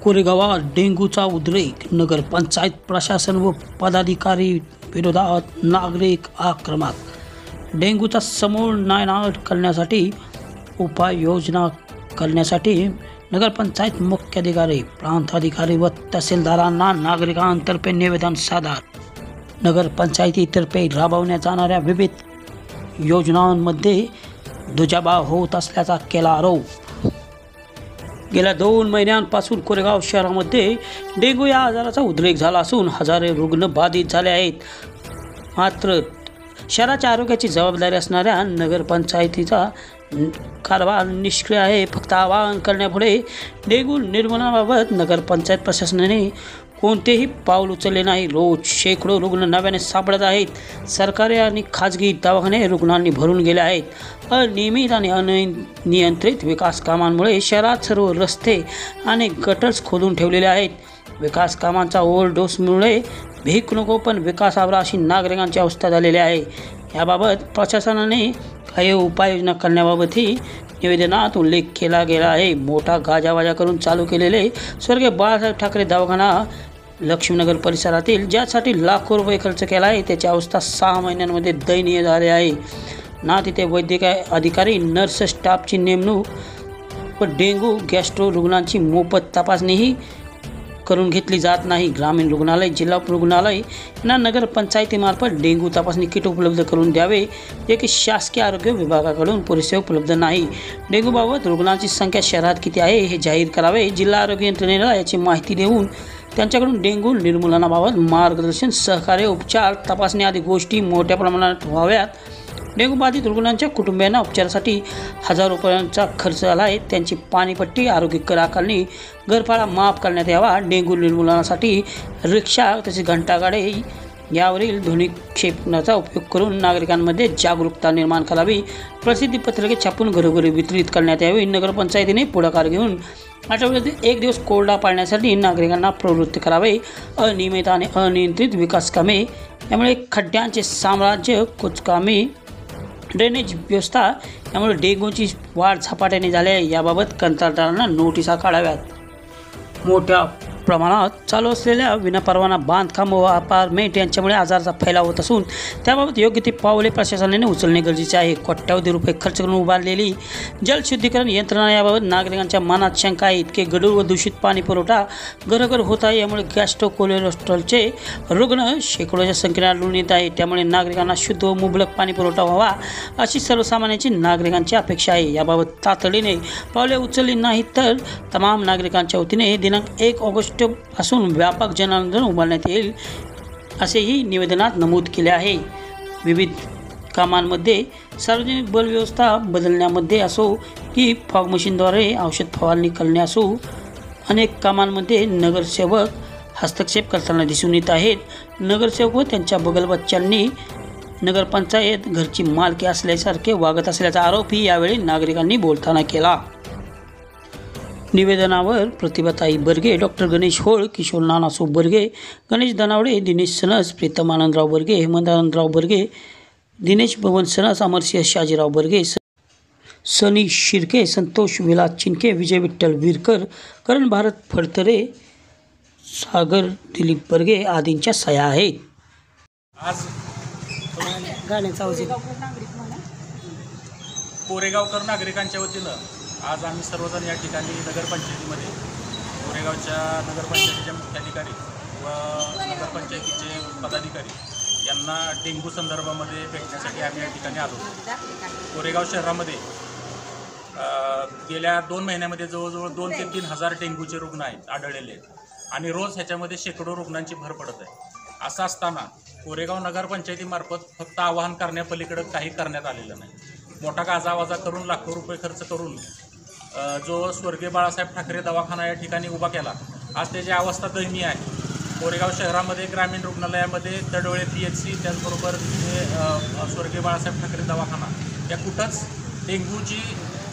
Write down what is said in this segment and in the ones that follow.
कोरेगावात डेंग्यूचा उद्रेक, नगरपंचायत प्रशासन व पदाधिकारी विरोधात नागरिक आक्रमक। डेंग्यूचा समूळ नायनाट करण्यासाठी उपाययोजना करण्यासाठी नगरपंचायत मुख्याधिकारी, प्रांताधिकारी व तहसीलदारांना नागरिकांतर्फे निवेदन सादर। नगरपंचायतीतर्फे राबवण्यात जाणाऱ्या विविध योजनांमध्ये दुजाभाव होत असल्याचा केला आरोप। गेल्या 2 महिन्यांपासून कोरेगाव शहरामध्ये डेंग्यू या आजाराचा उद्रेक झाला असून हजारो रुग्ण बाधित झाले आहेत। मात्र शहराच्या आरोग्याची जबाबदारी असणाऱ्या नगरपंचायतीचा कारभार निष्क्रिय आहे। फक्त आवाहन करण्यापुढे डेंग्यू निर्मूलनाबाबत नगरपंचायत प्रशासनाने कोणतेही पाऊल उचलले नाही। रोज शेकडो रुग्ण नव्याने सापडत आहेत। सरकारी आणि खाजगी दवाखाने रुग्णांनी भरून गेले आहेत। अनियमित आणि अनियंत्रित विकास कामांमुळे शहरात सर्व रस्ते आणि गटर्स खोदून ठेवलेले आहेत। विकास कामांचा ओव्हरडोसमुळे भीक नको पण विकास आवरा अशी नागरिकांची अवस्था झालेली आहे। याबाबत प्रशासनाने काही उपाययोजना करण्याबाबतही निवेदनात उल्लेख केला गेला आहे। मोठा गाजावाजा करून चालू केलेले स्वर्गीय बाळासाहेब ठाकरे दवाखाना लक्ष्मीनगर परिसरातील ज्यासाठी लाखो रुपये खर्च केला आहे त्याची अवस्था 6 महिन्यांमध्ये दयनीय झाली आहे। ना तिथे वैद्यकीय अधिकारी, नर्स स्टाफची नेमणूक व डेंग्यू गॅस्ट्रो रुग्णांची मोफत तपासणीही करून घेतली जात नाही। ग्रामीण रुग्णालय, जिल्हा रुग्णालय यांना नगरपंचायतीमार्फत डेंग्यू तपासणी किट उपलब्ध करून द्यावे, जे की शासकीय आरोग्य विभागाकडून पुरेसे उपलब्ध नाही। डेंग्यूबाबत रुग्णांची संख्या शहरात किती आहे हे जाहीर करावे। जिल्हा आरोग्य यंत्रणेला याची माहिती देऊन त्यांच्याकडून डेंग्यू निर्मूलनाबाबत मार्गदर्शन, सहकार्य, उपचार, तपासणी आदी गोष्टी मोठ्या प्रमाणात व्हाव्यात। डेंग्यू बाधित रुग्णांच्या कुटुंबियांना उपचारासाठी हजारो रुपयांचा खर्च आला आहे। त्यांची पाणीपट्टी, आरोग्य कर आकारणी, घरफाळा माफ करण्यात यावा। डेंग्यू निर्मूलनासाठी रिक्षा तसेच घंटागाडी यावरील ध्वनिक्षेपणाचा उपयोग करून नागरिकांमध्ये जागरूकता निर्माण करावी। प्रसिद्धीपत्रके छापून घरोघरी वितरित करण्यात यावी। नगरपंचायतीने पुढाकार घेऊन आठवड्यात 1 दिवस कोरडा पाळण्यासाठी नागरिकांना प्रवृत्त करावे। अनियमित आणि अनियंत्रित विकास कामे यामुळे खड्ड्यांचे साम्राज्य, कुचकामे, ड्रेनेज व्यवस्था यामुळे डेंग्यूची वाढ झपाट्याने झाली आहे। याबाबत कंत्राटदारांना नोटिसा काढाव्यात। मोठ्या प्रमाणात चालू असलेल्या विनापरवाना बांधकाम व अपार्टमेंट यांच्यामुळे आजाराचा फैलाव होत असून त्याबाबत योग्य ती पावले प्रशासनाने उचलणे गरजेचे आहे। कोट्यावधी रुपये खर्च करून उभारलेली जलशुद्धीकरण यंत्रणा याबाबत नागरिकांच्या मनात शंका आहे। इतके गढूळ व दूषित पाणी पुरवठा घरोघर होत आहे। यामुळे गॅस्ट्रो कोलेस्ट्रॉलचे रुग्ण शेकडोच्या संख्येने आढळून येत आहे। त्यामुळे नागरिकांना शुद्ध व मुबलक पाणी पुरवठा व्हावा अशी सर्वसामान्यांची नागरिकांची अपेक्षा आहे। याबाबत तातडीने पावले उचलली नाही तर तमाम नागरिकांच्या वतीने दिनांक 1 ऑगस्ट पासून व्यापक जनआंदोलन उभारण्यात येईल असेही निवेदनात नमूद केले आहे। विविध कामांमध्ये सार्वजनिक बल व्यवस्था बदलण्यामध्ये असो की फॉग मशीनद्वारे औषध फवारणी करणे असो, अनेक कामांमध्ये नगरसेवक हस्तक्षेप करताना दिसून येत आहेत। नगरसेवक व त्यांच्या बगलबच्च्यांनी नगरपंचायत घरची मालकी असल्यासारखे वागत असल्याचा आरोपही यावेळी नागरिकांनी बोलताना केला। निवेदनावर प्रतिभाताई बर्गे, डॉक्टर गणेश होळ, किशोर नानासो बर्गे, गणेश दनावडे, दिनेश सनस, प्रीतम आनंदराव बर्गे, हेमंत आनंदराव बर्गे, दिनेश भवन सनस, अमरसिंह शाजीराव बर्गे, सनी शिर्के, संतोष विलास चिनके, विजय विठ्ठल विरकर, करण भारत फडतरे, सागर दिलीप बर्गे आदींच्या सह्या आहेत। आज गाण्याचा कोरेगावकर नागरिकांच्या वतीनं आज आम्ही सर्वजण या ठिकाणी नगरपंचायतीमध्ये कोरेगावच्या नगरपंचायतीचे मुख्याधिकारी व नगरपंचायतीचे पदाधिकारी यांना डेंग्यू संदर्भामध्ये भेटण्यासाठी आम्ही या ठिकाणी आलो। कोरेगाव शहरामध्ये गेल्या 2 महिन्यामध्ये जवळजवळ 2 ते 3 हजार डेंग्यूचे रुग्ण आहेत आढळलेले आहेत आणि रोज ह्याच्यामध्ये शेकडो रुग्णांची भर पडत आहे। असं असताना कोरेगाव नगरपंचायतीमार्फत फक्त आवाहन करण्यापलीकडे काही करण्यात आलेलं नाही। मोठा गाजावाजा करून लाखो रुपये खर्च करून जो स्वर्गीय बाळासाहेब ठाकरे दवाखाना या ठिकाणी उभा केला, आज त्याची अवस्था दयनीय आहे। कोरेगाव शहरामध्ये ग्रामीण रुग्णालयामध्ये तडोळे PHC त्याचबरोबर स्वर्गीय बाळासाहेब ठाकरे दवाखाना या कुठंच डेंग्यूची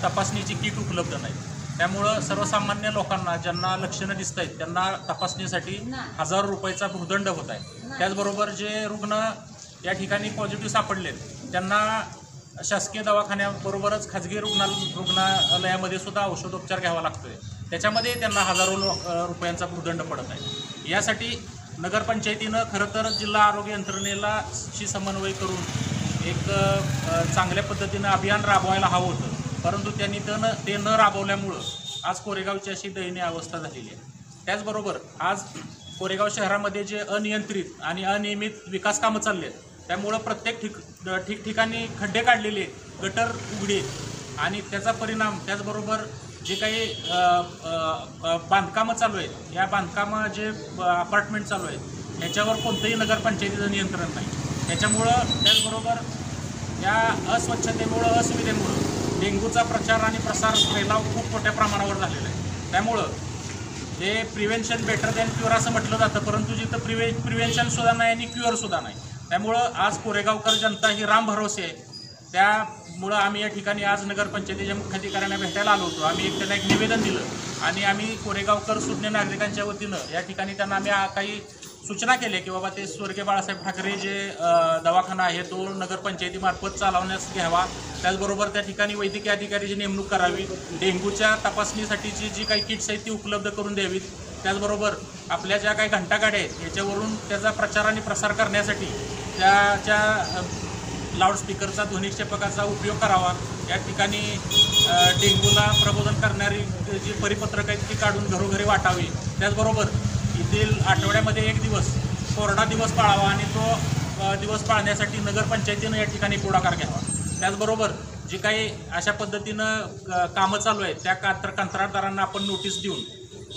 तपासणीची किट उपलब्ध नाही। त्यामुळं सर्वसामान्य लोकांना ज्यांना लक्षणं दिसत आहेत त्यांना तपासणीसाठी हजारो रुपयाचा भूदंड होत आहे। त्याचबरोबर जे रुग्ण या ठिकाणी पॉझिटिव्ह सापडलेत त्यांना शासकीय दवाखान्याबरोबरच खाजगी रुग्णालयामध्ये सुद्धा औषधोपचार घ्यावा लागतोय। त्याच्यामध्ये त्यांना हजारो रुपयांचा भूदंड पडत आहे. यासाठी नगरपंचायतीनं खरं तर जिल्हा आरोग्य यंत्रणेला शी समन्वय करून एक चांगल्या पद्धतीनं अभियान राबवायला हवं होतं, परंतु त्यांनी ते न राबवल्यामुळं आज कोरेगावची अशी दयनीय अवस्था झालेली आहे. त्याचबरोबर आज कोरेगाव शहरामध्ये जे अनियंत्रित आणि अनियमित विकास कामं चालली आहेत, त्यामुळं प्रत्येक ठिकठिकाणी खड्डे काढलेले, गटर उघडे आणि त्याचा परिणाम, त्याचबरोबर जे काही बांधकामं चालू आहेत, या बांधकामं जे अपार्टमेंट चालू आहेत ह्याच्यावर कोणतंही नगरपंचायतीचं नियंत्रण नाही. त्याच्यामुळं त्याचबरोबर या अस्वच्छतेमुळं, असुविधेमुळं डेंग्यूचा प्रचार आणि प्रसार फैलाव खूप मोठ्या प्रमाणावर झालेला आहे. त्यामुळं हे प्रिव्हेन्शन बेटर दॅन क्युअर असं म्हटलं जातं, परंतु जिथं प्रिव्हेन्शनसुद्धा नाही आणि क्युअरसुद्धा नाही. त्यामुळं आज कोरेगावकर जनता ही राम भरोसे आहे. त्यामुळं आम्ही या ठिकाणी आज नगरपंचायतीच्या मुख्याधिकाऱ्यांना भेटायला आलो होतो. आम्ही त्यांना एक निवेदन दिलं आणि आम्ही कोरेगावकर सुज्ञ नागरिकांच्या वतीनं या ठिकाणी त्यांना आम्ही काही सूचना केल्या की बाबा ते स्वर्गीय बाळासाहेब ठाकरे जे दवाखाना आहे तो नगरपंचायतीमार्फत चालवण्यास घ्यावा. त्याचबरोबर त्या ठिकाणी वैद्यकीय अधिकाऱ्याची नेमणूक करावी. डेंग्यूच्या तपासणीसाठीची जी काही किट्स आहेत ती उपलब्ध करून द्यावीत. त्याचबरोबर आपल्या ज्या काही घंटागाड्या आहेत याच्यावरून त्याचा प्रचार आणि प्रसार करण्यासाठी त्याच्या लाऊडस्पीकरचा, ध्वनिक्षेपकाचा उपयोग करावा. या ठिकाणी डेंग्यूला प्रबोधन करणारी जी परिपत्रक आहेत ती काढून घरोघरी वाटावी. त्याचबरोबर येथील आठवड्यामध्ये एक दिवस कोरडा दिवस पाळावा आणि तो दिवस पाळण्यासाठी नगरपंचायतीनं या ठिकाणी पुढाकार घ्यावा. त्याचबरोबर जी काही अशा पद्धतीनं कामं चालू आहेत त्या कंत्राटदारांना आपण नोटीस देऊन,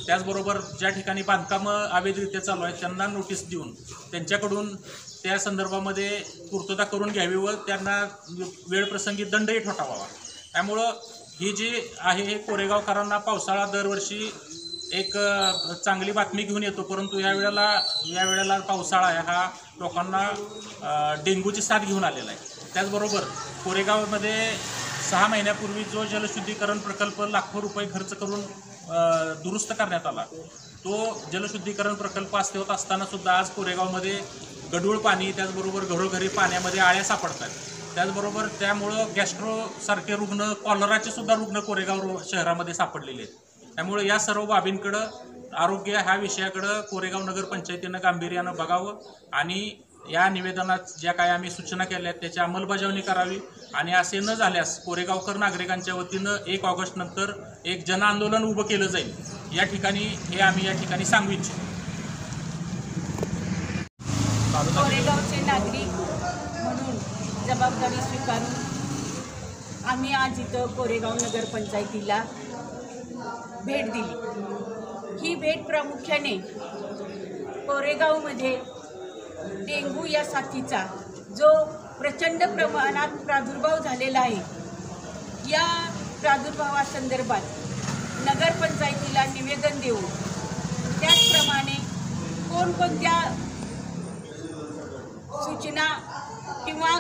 त्याचबरोबर ज्या ठिकाणी बांधकामं अवैधरित्या चालू आहेत त्यांना नोटीस देऊन त्यांच्याकडून त्या संदर्भामध्ये पूर्तता करून घ्यावी व त्यांना वेळप्रसंगी दंडही ठोठावावा. त्यामुळं ही जी आहे हे कोरेगावकरांना पावसाळा दरवर्षी एक चांगली बातमी घेऊन येतो, परंतु या वेळेला पावसाळा हा लोकांना डेंग्यूची साथ घेऊन आलेला आहे. त्याचबरोबर कोरेगावमध्ये 6 महिन्यापूर्वी जो जलशुद्धीकरण प्रकल्प लाखो रुपये खर्च करून दुरुस्त करण्यात आला, तो जलशुद्धीकरण प्रकल्प अस्तित्वात असतानासुद्धा आज कोरेगावमध्ये गढूळ पाणी, त्याचबरोबर घरोघरी पाण्यामध्ये आळ्या सापडतात. त्याचबरोबर त्यामुळं गॅस्ट्रोसारखे रुग्ण, कॉलराचे सुद्धा रुग्ण कोरेगाव शहरामध्ये सापडलेले आहेत. त्यामुळे या सर्व बाबींकडं, आरोग्य ह्या विषयाकडं कोरेगाव नगरपंचायतीनं गांभीर्यानं बघावं आणि या निवेदनात ज्या काय आम्ही सूचना केल्या आहेत त्याची अंमलबजावणी करावी. आणि असे न झाल्यास कोरेगावकर नागरिकांच्या वतीनं 1 ऑगस्ट नंतर एक जनआंदोलन उभं केलं जाईल. या ठिकाणी हे आम्ही या ठिकाणी सांगू इच्छितो. कोरेगावचे नागरिक म्हणून जबाबदारी स्वीकारून आम्ही आज इथं कोरेगाव नगरपंचायतीला भेट दिली. ही भेट प्रामुख्याने कोरेगावमध्ये डेंग्यू या साथीचा जो प्रचंड प्रमाणात प्रादुर्भाव झालेला आहे, या प्रादुर्भावासंदर्भात नगरपंचायतीला निवेदन देऊन त्याचप्रमाणे कोणकोणत्या सूचना किंवा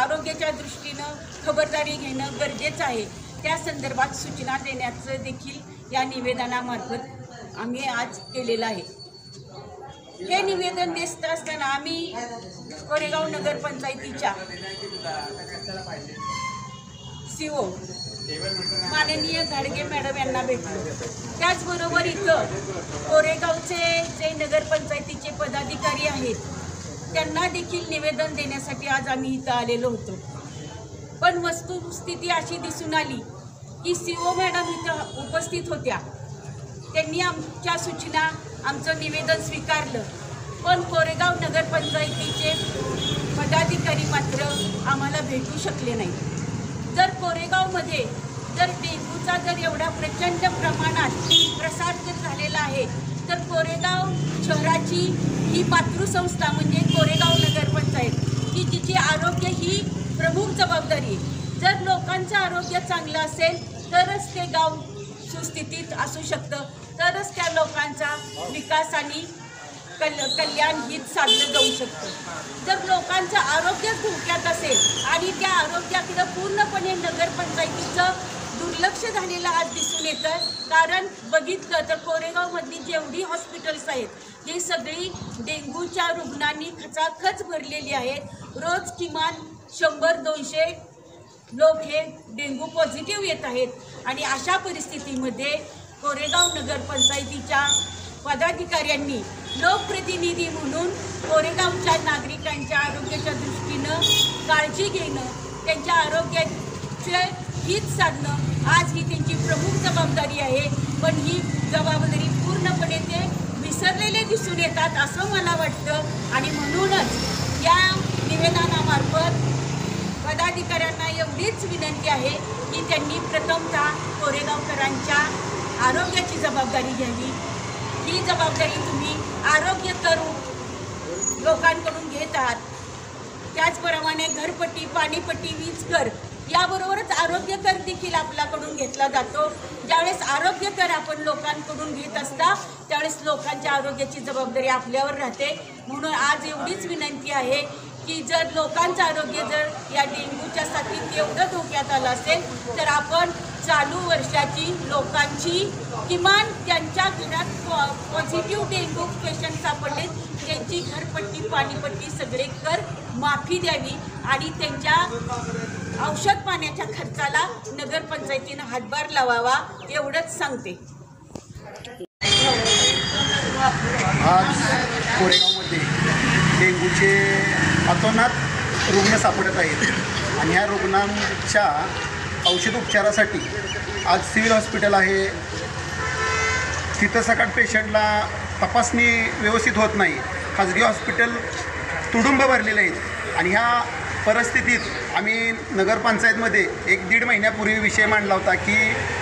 आरोग्याच्या दृष्टीनं खबरदारी घेणं गरजेचं आहे त्या संदर्भात सूचना देण्याचं देखील या निवेदनामार्फत आम्ही आज केलेलं आहे. हे निवेदन देत असताना आम्ही कोरेगाव नगरपंचायतीच्या CO माननीय घाडगे मॅडम यांना भेटलो. त्याचबरोबर इथं कोरेगावचे जे नगरपंचायतीचे पदाधिकारी आहेत त्यांना देखील निवेदन देण्यासाठी आज आम्ही इथं आलेलो होतो. पण वस्तुस्थिती अशी दिसून आली की CO मॅडम इथं उपस्थित होत्या. त्यांनी आमच्या सूचना, आमचं निवेदन स्वीकारलं, पण कोरेगाव नगरपंचायतीचे पदाधिकारी मात्र आम्हाला भेटू शकले नाही. जर कोरेगावमध्ये जर डेंग्यूचा जर एवढा प्रचंड प्रमाणात प्रसार जर झालेला आहे तर कोरेगाव शहराची ही मातृसंस्था म्हणजे कोरेगाव नगरपंचायत की जिची आरोग्य ही प्रमुख जबाबदारी आहे. जर लोकांचं आरोग्य चांगलं असेल तरच ते गाव सुस्थितीत असू शकतं, तरच त्या लोकांचा विकास आणि कल्याण हित साधलं जाऊ शकतं. जर लोकांचं आरोग्य धोक्यात असेल आणि त्या आरोग्याकडं पूर्णपणे नगरपंचायतीचं दुर्लक्ष झालेलं आज दिसून येतं. कारण बघितलं तर कोरेगावमधली जेवढी हॉस्पिटल्स आहेत ही सगळी डेंग्यूच्या रुग्णांनी खचाखच भरलेली आहेत. रोज किमान 100-200 लोक हे डेंग्यू पॉझिटिव्ह येत आहेत आणि अशा परिस्थितीमध्ये कोरेगाव नगरपंचायतीच्या पदाधिकाऱ्यांनी लोकप्रतिनिधी म्हणून कोरेगावच्या नागरिकांच्या आरोग्याच्या दृष्टीनं काळजी घेणं, त्यांच्या आरोग्याचे हित साधणं आज ही त्यांची प्रमुख जबाबदारी आहे. पण ही जबाबदारी पूर्णपणे ते विसरलेले दिसून येतात असं मला वाटतं. आणि म्हणूनच या निवेदनामार्फत पदाधिकाऱ्यांना एवढीच विनंती आहे की त्यांनी प्रथमतः कोरेगावकरांच्या आरोग्याची जबाबदारी घ्यावी. ही जबाबदारी तुम्ही आरोग्य कर लोकांकडून घेत आहात. त्याचप्रमाणे घरपट्टी, पाणीपट्टी, वीज कर याबरोबरच आरोग्य कर देखील आपल्याकडून घेतला जातो. ज्यावेळेस आरोग्य कर आपण लोकांकडून घेत असता त्यावेळेस लोकांच्या आरोग्याची जबाबदारी आपल्यावर राहते. म्हणून आज एवढीच विनंती आहे की जर लोकांचं आरोग्य जर या डेंग्यूच्या साथीत एवढं धोक्यात आलं असेल तर आपण चालू वर्षाची लोकांची किमान त्यांच्या घरात पॉझिटिव्ह डेंग्यू पेशंट सापडले त्यांची घरपट्टी, पाणीपट्टी सगळे कर माफी द्यावी आणि त्यांच्या औषध पाण्याच्या खर्चाला नगरपंचायतीनं हातभार लावावा एवढंच सांगते. आज कोरेगावमध्ये डेंग्यूचे अतोनात रुग्ण सापडत आहेत आणि ह्या रुग्णांच्या औषधोपचारासाठी आज सिव्हिल हॉस्पिटल आहे. तिथं सकाळ पेशंटला तपासणी व्यवस्थित होत नाही. खाजगी हॉस्पिटल तुडुंब भरलेले आहेत आणि ह्या परिस्थितीत आम्ही नगरपंचायतमध्ये 1-1.5 महिन्यापूर्वी विषय मांडला होता की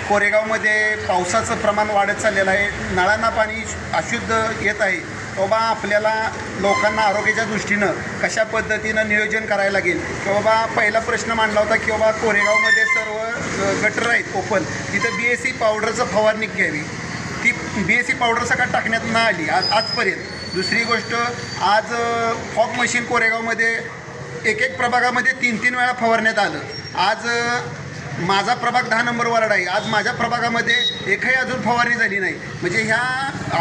कोरेगावमध्ये पावसाचं प्रमाण वाढत चाललेलं आहे, नळांना पाणी अशुद्ध येत आहे. बाबा आपल्याला लोकांना आरोग्याच्या दृष्टीनं कशा पद्धतीनं नियोजन करायला लागेल. की बाबा पहिला प्रश्न मांडला होता की बाबा कोरेगावमध्ये सर्व गटर आहेत ओपन, तिथं BSC पावडरचं फवारणी घ्यावी. ती BSC पावडर सकाळ टाकण्यात न आली आजपर्यंत. दुसरी गोष्ट, आज फॉग मशीन कोरेगावमध्ये एक प्रभागामध्ये 3-3 वेळा फवारण्यात आलं. आज माझा प्रभाग 10 नंबर वार्ड आहे, आज माझ्या प्रभागामध्ये एकही अजून फवारणी झाली नाही. म्हणजे ह्या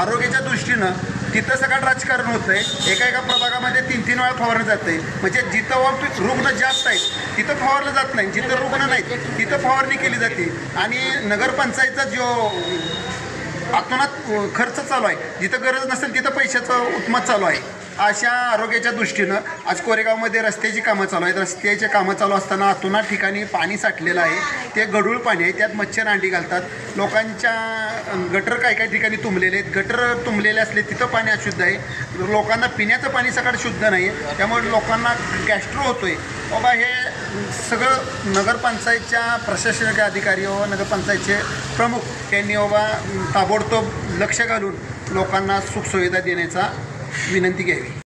आरोग्याच्या दृष्टीनं तिथं सगळं राजकारण होतं आहे. एका प्रभागामध्ये 3-3 वेळा फवारलं जातं आहे. म्हणजे जिथं रुग्ण जास्त आहेत तिथं फवारलं जात नाही, जिथं रुग्ण नाहीत तिथं फवारणी केली जाते. आणि नगरपंचायतचा जो अतोनात खर्च चालू आहे, जिथं गरज नसेल तिथं पैशाचं उत्मत चालू आहे. अशा आरोग्याच्या दृष्टीनं आज कोरेगावमध्ये रस्त्याची कामं चालू आहेत. रस्त्याची कामं चालू असताना अतोनात ठिकाणी पाणी साठलेलं आहे. ते गढूळ पाणी आहे, त्यात मच्छर अंडी घालतात. लोकांच्या गटर काही ठिकाणी तुंबलेले आहेत. गटर तुंबलेले असले तिथं पाणी अशुद्ध आहे. लोकांना पिण्याचं पाणी सकाळ शुद्ध नाही आहे. त्यामुळे लोकांना गॅस्ट्रो होतो आहे. बाबा हे सगळं नगरपंचायतच्या प्रशासकीय अधिकारी व नगरपंचायतचे प्रमुख यांनी बाबा ताबडतोब लक्ष घालून लोकांना सुखसुविधा देण्याचा विनंती घ्यावी.